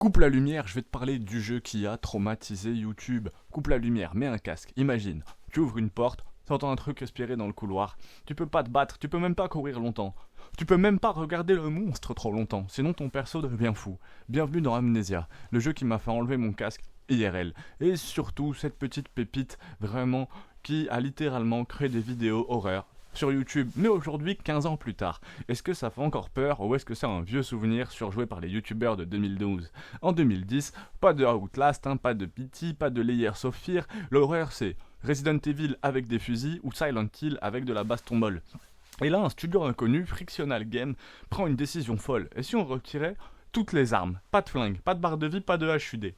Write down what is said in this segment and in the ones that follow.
Coupe la lumière, je vais te parler du jeu qui a traumatisé YouTube. Coupe la lumière, mets un casque, imagine, tu ouvres une porte, t'entends un truc respirer dans le couloir, tu peux pas te battre, tu peux même pas courir longtemps, tu peux même pas regarder le monstre trop longtemps, sinon ton perso devient fou. Bienvenue dans Amnesia, le jeu qui m'a fait enlever mon casque IRL. Et surtout cette petite pépite vraiment qui a littéralement créé des vidéos horreurs sur YouTube, mais aujourd'hui, 15 ans plus tard. Est-ce que ça fait encore peur ou est-ce que c'est un vieux souvenir surjoué par les youtubeurs de 2012? En 2010, pas de Outlast, pas de PT, pas de Layers of Fear, l'horreur c'est Resident Evil avec des fusils ou Silent Hill avec de la baston molle. Et là, un studio inconnu, Frictional Game, prend une décision folle. Et si on retirait toutes les armes? Pas de flingue, pas de barre de vie, pas de HUD.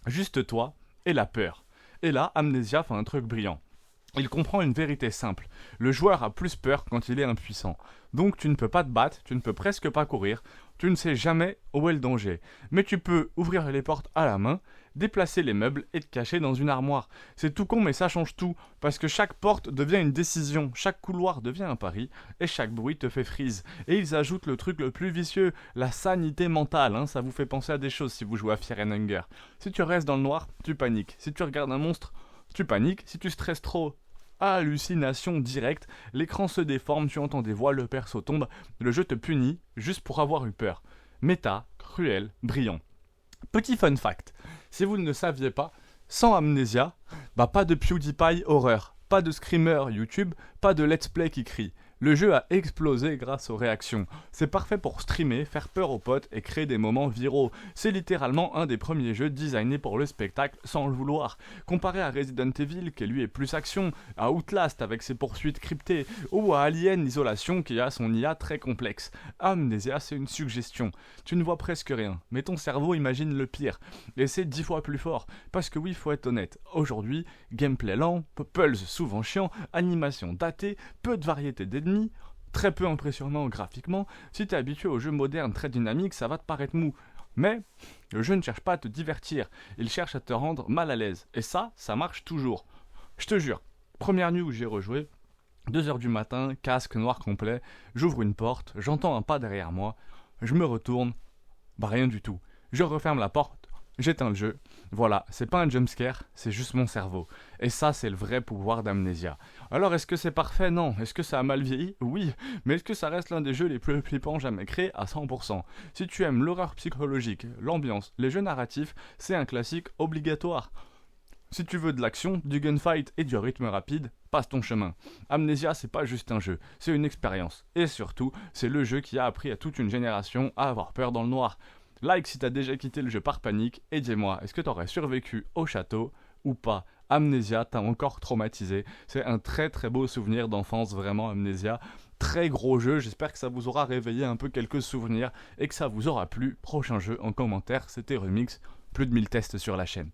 Juste toi et la peur. Et là, Amnesia fait un truc brillant. Il comprend une vérité simple. Le joueur a plus peur quand il est impuissant. Donc tu ne peux pas te battre, tu ne peux presque pas courir, tu ne sais jamais où est le danger. Mais tu peux ouvrir les portes à la main, déplacer les meubles et te cacher dans une armoire. C'est tout con mais ça change tout, parce que chaque porte devient une décision, chaque couloir devient un pari, et chaque bruit te fait freeze. Et ils ajoutent le truc le plus vicieux, la sanité mentale, ça vous fait penser à des choses si vous jouez à Fear and Hunger. Si tu restes dans le noir, tu paniques. Si tu regardes un monstre, tu paniques, si tu stresses trop, hallucination directe, l'écran se déforme, tu entends des voix, le perso tombe, le jeu te punit juste pour avoir eu peur. Méta, cruel, brillant. Petit fun fact, si vous ne le saviez pas, sans Amnesia, pas de PewDiePie horreur, pas de screamer YouTube, pas de let's play qui crie. Le jeu a explosé grâce aux réactions. C'est parfait pour streamer, faire peur aux potes et créer des moments viraux. C'est littéralement un des premiers jeux designés pour le spectacle sans le vouloir. Comparé à Resident Evil qui lui est plus action, à Outlast avec ses poursuites cryptées, ou à Alien Isolation qui a son IA très complexe. Amnesia c'est une suggestion. Tu ne vois presque rien, mais ton cerveau imagine le pire. Et c'est 10 fois plus fort. Parce que oui, faut être honnête, aujourd'hui, gameplay lent, pulse souvent chiant, animation datée, peu de variété d'ennemis, très peu impressionnant graphiquement. Si t'es habitué aux jeux modernes très dynamiques, ça va te paraître mou. Mais le jeu ne cherche pas à te divertir, il cherche à te rendre mal à l'aise. Et ça marche toujours. Je te jure, première nuit où j'ai rejoué, 2h du matin, casque noir complet, j'ouvre une porte, j'entends un pas derrière moi, je me retourne, rien du tout. Je referme la porte, j'éteins le jeu. Voilà, c'est pas un jumpscare, c'est juste mon cerveau. Et ça, c'est le vrai pouvoir d'Amnesia. Alors, est-ce que c'est parfait? Non. Est-ce que ça a mal vieilli? Oui. Mais est-ce que ça reste l'un des jeux les plus flippants jamais créés? À 100%. Si tu aimes l'horreur psychologique, l'ambiance, les jeux narratifs, c'est un classique obligatoire. Si tu veux de l'action, du gunfight et du rythme rapide, passe ton chemin. Amnesia, c'est pas juste un jeu, c'est une expérience. Et surtout, c'est le jeu qui a appris à toute une génération à avoir peur dans le noir. Like si t'as déjà quitté le jeu par panique et dis-moi, est-ce que t'aurais survécu au château ou pas? Amnesia t'a encore traumatisé. C'est un très très beau souvenir d'enfance, vraiment Amnesia. Très gros jeu, j'espère que ça vous aura réveillé un peu quelques souvenirs et que ça vous aura plu. Prochain jeu en commentaire, c'était Remix, plus de 1000 tests sur la chaîne.